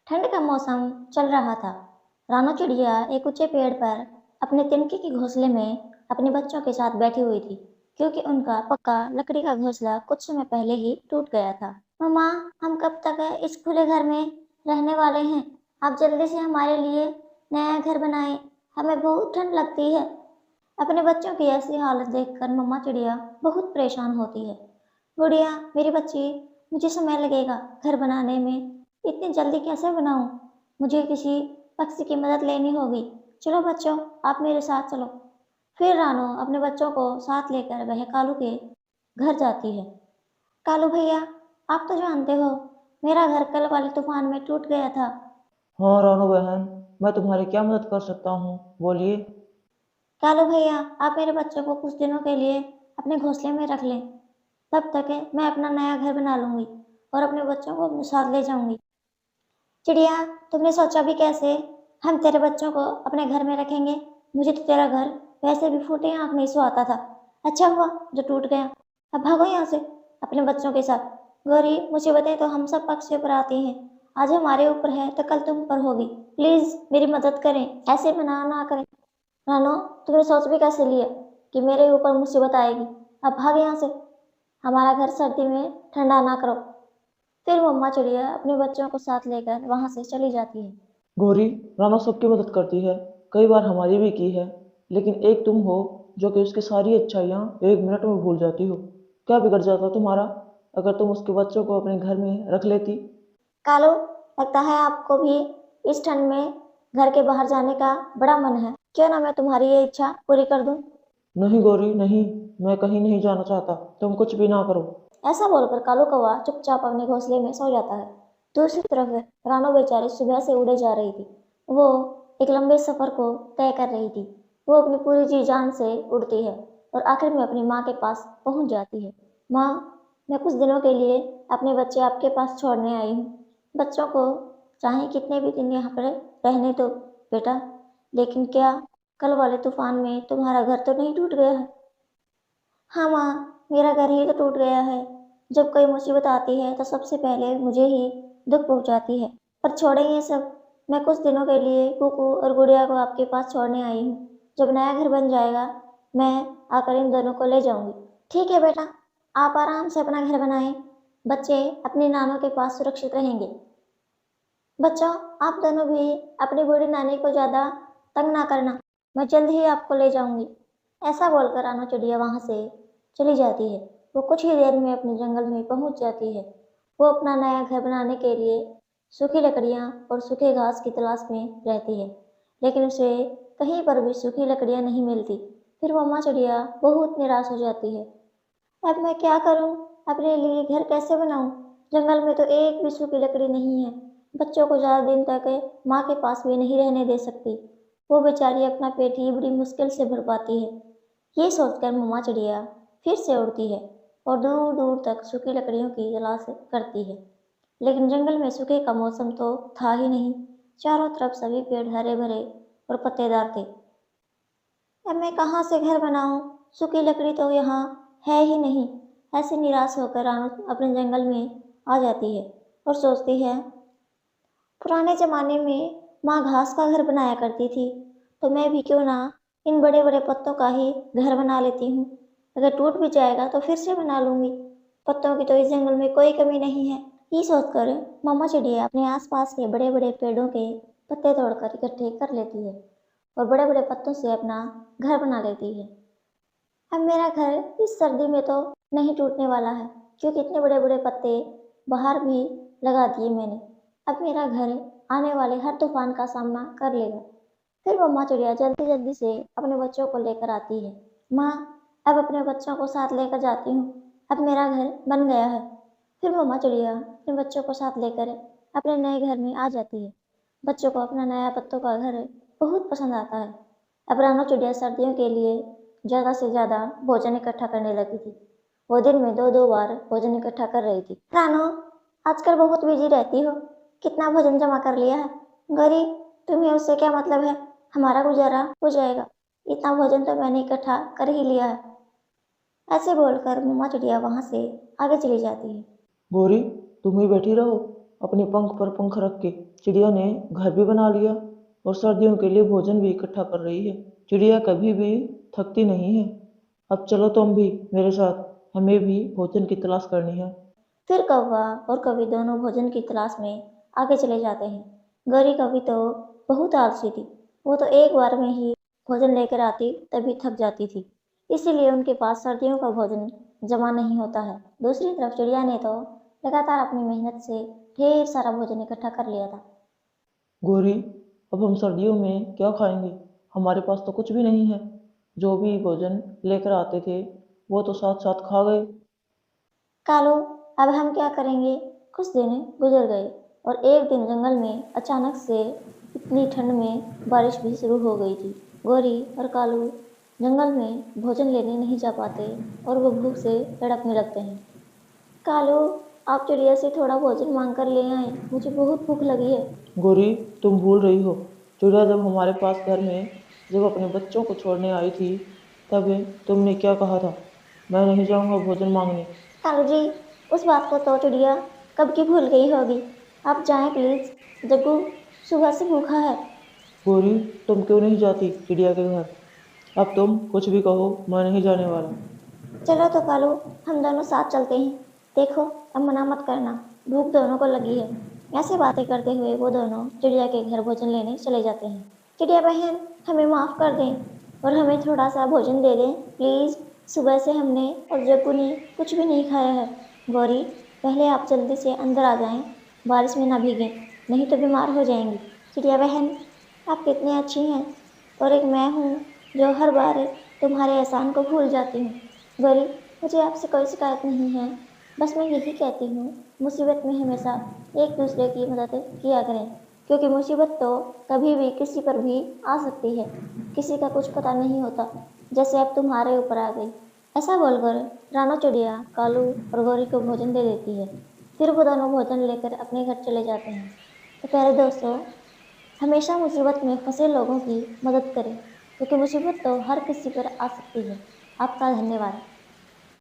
ठंड का मौसम चल रहा था। रानू चिड़िया एक ऊंचे पेड़ पर अपने तिनके के घोंसले में अपने बच्चों के साथ बैठी हुई थी, क्योंकि उनका पक्का लकड़ी का घोंसला कुछ समय पहले ही टूट गया था। मम्मा, हम कब तक इस खुले घर में रहने वाले हैं? आप जल्दी से हमारे लिए नया घर बनाएं, हमें बहुत ठंड लगती है। अपने बच्चों की ऐसी हालत देखकर मम्मा चिड़िया बहुत परेशान होती है। गुड़िया, मेरी बच्ची, मुझे समय लगेगा घर बनाने में। इतनी जल्दी कैसे बनाऊं? मुझे किसी पक्षी की मदद लेनी होगी। चलो बच्चों, आप मेरे साथ चलो। फिर रानू अपने बच्चों को साथ लेकर वह कालू के घर जाती है। कालू भैया, आप तो जानते हो मेरा घर कल वाले तूफान में टूट गया था। हाँ रानू बहन, मैं तुम्हारी क्या मदद कर सकता हूँ, बोलिए। कालू भैया, आप मेरे बच्चों को कुछ दिनों के लिए अपने घोंसले में रख लें। तब तक मैं अपना नया घर बना लूंगी और अपने बच्चों को अपने साथ ले जाऊंगी। चिड़िया, तुमने सोचा भी कैसे हम तेरे बच्चों को अपने घर में रखेंगे? मुझे तो तेरा घर वैसे भी फूटे आंख नहीं सुहाता था। अच्छा हुआ जो टूट गया। अब भागो यहाँ से अपने बच्चों के साथ। गौरी, मुसीबतें तो हम सब पक्षियों पर आती हैं। आज हमारे ऊपर है तो कल तुम पर होगी। प्लीज मेरी मदद करें, ऐसे मना ना करें। रानो, तुमने सोच भी कैसे लिया कि मेरे ऊपर मुसीबत आएगी? अब भाग यहाँ से, हमारा घर सर्दी में ठंडा ना करो। फिर मम्मा चिड़िया अपने बच्चों को साथ लेकर वहां से चली जाती है। गौरी, रानू सबकी मदद करती है, कई बार हमारी भी की है, लेकिन एक तुम हो जो कि उसकी सारी अच्छाइयाँ एक मिनट में भूल जाती हो। क्या बिगड़ जाता तुम्हारा अगर तुम उसके बच्चों को अपने घर में रख लेती? कालू, लगता है आपको भी इस ठंड में घर के बाहर जाने का बड़ा मन है। क्यों ना मैं तुम्हारी ये इच्छा पूरी कर दूं? नहीं गौरी, नहीं, मैं कहीं नहीं जाना चाहता, तुम कुछ भी ना करो। ऐसा बोलकर कालू कौवा चुपचाप अपने घोंसले में सो जाता है। दूसरी तरफ रानो बेचारी सुबह से उड़े जा रही थी। वो एक लंबे सफर को तय कर रही थी। वो अपनी पूरी जी जान से उड़ती है और आखिर में अपनी माँ के पास पहुंच जाती है। माँ, मैं कुछ दिनों के लिए अपने बच्चे आपके पास छोड़ने आई हूँ। बच्चों को चाहे कितने भी दिन यहाँ पर रहने दो बेटा, लेकिन क्या कल वाले तूफान में तुम्हारा घर तो नहीं टूट गया है? हाँ माँ, मेरा घर ही तो टूट गया है। जब कोई मुसीबत आती है तो सबसे पहले मुझे ही दुख पहुंचाती है। पर छोड़े ये सब, मैं कुछ दिनों के लिए कुकू और गुड़िया को आपके पास छोड़ने आई हूँ। जब नया घर बन जाएगा, मैं आकर इन दोनों को ले जाऊंगी। ठीक है बेटा, आप आराम से अपना घर बनाएं। बच्चे अपनी नानों के पास सुरक्षित रहेंगे। बच्चों, आप दोनों भी अपनी बूढ़ी नानी को ज्यादा तंग ना करना। मैं जल्द ही आपको ले जाऊंगी। ऐसा बोलकर रानू चिड़िया वहां से चली जाती है। वो कुछ ही देर में अपने जंगल में पहुंच जाती है। वो अपना नया घर बनाने के लिए सूखी लकड़ियां और सूखे घास की तलाश में रहती है, लेकिन उसे कहीं पर भी सूखी लकड़ियां नहीं मिलती। फिर मम्मा चिड़िया बहुत निराश हो जाती है। अब मैं क्या करूं? अपने लिए घर कैसे बनाऊं? जंगल में तो एक भी सूखी लकड़ी नहीं है। बच्चों को ज्यादा दिन तक माँ के पास भी नहीं रहने दे सकती। वो बेचारी अपना पेट ही बड़ी मुश्किल से भर पाती है। ये सोचकर मम्मा चिड़िया फिर से उड़ती है और दूर दूर तक सूखी लकड़ियों की तलाश करती है। लेकिन जंगल में सूखे का मौसम तो था ही नहीं। चारों तरफ सभी पेड़ हरे भरे और पत्तेदार थे। अब मैं कहाँ से घर बनाऊं? सूखी लकड़ी तो यहाँ है ही नहीं। ऐसे निराश होकर रानू अपने जंगल में आ जाती है और सोचती है, पुराने जमाने में माँ घास का घर बनाया करती थी, तो मैं भी क्यों ना इन बड़े बड़े पत्तों का ही घर बना लेती हूँ। अगर टूट भी जाएगा तो फिर से बना लूंगी। पत्तों की तो इस जंगल में कोई कमी नहीं है। ये सोचकर मम्मा चिड़िया अपने आसपास के बड़े बड़े पेड़ों के पत्ते तोड़कर इकट्ठे कर लेती है और बड़े बड़े पत्तों से अपना घर बना लेती है। अब मेरा घर इस सर्दी में तो नहीं टूटने वाला है, क्योंकि इतने बड़े बड़े पत्ते बाहर भी लगा दिए मैंने। अब मेरा घर आने वाले हर तूफान का सामना कर लेगा। फिर मम्मा चिड़िया जल्दी जल्दी से अपने बच्चों को लेकर आती है। माँ, अब अपने बच्चों को साथ लेकर जाती हूँ। अब मेरा घर बन गया है। फिर मम्मा चिड़िया अपने बच्चों को साथ लेकर अपने नए घर में आ जाती है। बच्चों को अपना नया पत्तों का घर बहुत पसंद आता है। अब रानू चिड़िया सर्दियों के लिए ज़्यादा से ज़्यादा भोजन इकट्ठा करने लगी थी। वो दिन में दो दो बार भोजन इकट्ठा कर रही थी। रानू, आजकल बहुत बिजी रहती हो, कितना भोजन जमा कर लिया है? गौरी, तुम्हें उससे क्या मतलब है? हमारा गुजारा हो जाएगा, इतना भोजन तो मैंने इकट्ठा कर ही लिया है। ऐसे बोलकर मम्मा चिड़िया वहां से आगे चली जाती है। गौरी, तुम ही बैठी रहो, अपने पंख पर पंख रख के चिड़िया ने घर भी बना लिया और सर्दियों के लिए भोजन भी इकट्ठा कर रही है। चिड़िया कभी भी थकती नहीं है। अब चलो तुम भी मेरे साथ, हमें भी भोजन की तलाश करनी है। फिर कौवा और कवि दोनों भोजन की तलाश में आगे चले जाते हैं। गौरी कवि तो बहुत आलसी थी। वो तो एक बार में ही भोजन लेकर आती तभी थक जाती थी, इसीलिए उनके पास सर्दियों का भोजन जमा नहीं होता है। दूसरी तरफ चिड़िया ने तो लगातार अपनी मेहनत से ढेर सारा भोजन इकट्ठा कर लिया था। गोरी, अब हम सर्दियों में क्या खाएंगे? हमारे पास तो कुछ भी नहीं है। जो भी भोजन लेकर आते थे वो तो साथ साथ खा गए। कालू, अब हम क्या करेंगे? कुछ दिन गुजर गए और एक दिन जंगल में अचानक से इतनी ठंड में बारिश भी शुरू हो गई थी। गौरी और कालू जंगल में भोजन लेने नहीं जा पाते और वो भूख से तड़पने लगते हैं। कालू, आप चिड़िया से थोड़ा भोजन मांग कर ले आए, मुझे बहुत भूख लगी है। गोरी, तुम भूल रही हो, चिड़िया जब हमारे पास घर में जब अपने बच्चों को छोड़ने आई थी तब तुमने क्या कहा था? मैं नहीं जाऊंगा भोजन मांगने। कालू जी, उस बात को तो चिड़िया कब की भूल गई होगी। आप जाएं प्लीज, जग्गू सुबह से भूखा है। गोरी, तुम क्यों नहीं जाती चिड़िया के घर? अब तुम कुछ भी कहो, मैं नहीं जाने वाला। चलो तो कालू, हम दोनों साथ चलते हैं। देखो, अब मना मत करना, भूख दोनों को लगी है। ऐसे बातें करते हुए वो दोनों चिड़िया के घर भोजन लेने चले जाते हैं। चिड़िया बहन, हमें माफ़ कर दें और हमें थोड़ा सा भोजन दे दें प्लीज़। सुबह से हमने और जग्गू ने कुछ भी नहीं खाया है। गौरी, पहले आप जल्दी से अंदर आ जाएं, बारिश में ना भीगें, नहीं तो बीमार हो जाएंगी। चिड़िया बहन, आप कितनी अच्छी हैं और एक मैं हूँ जो हर बार तुम्हारे एहसान को भूल जाती हूँ। गौरी, मुझे आपसे कोई शिकायत नहीं है, बस मैं यही कहती हूँ, मुसीबत में हमेशा एक दूसरे की मदद किया करें, क्योंकि मुसीबत तो कभी भी किसी पर भी आ सकती है, किसी का कुछ पता नहीं होता, जैसे अब तुम्हारे ऊपर आ गई। ऐसा बोलकर रानो चिड़िया कालू और गौरी को भोजन दे देती है। फिर वो दोनों भोजन लेकर अपने घर चले जाते हैं। तो प्यारे दोस्तों, हमेशा मुसीबत में फंसे लोगों की मदद करें, क्योंकि मुसीबत तो हर किसी पर आ सकती है। आपका धन्यवाद।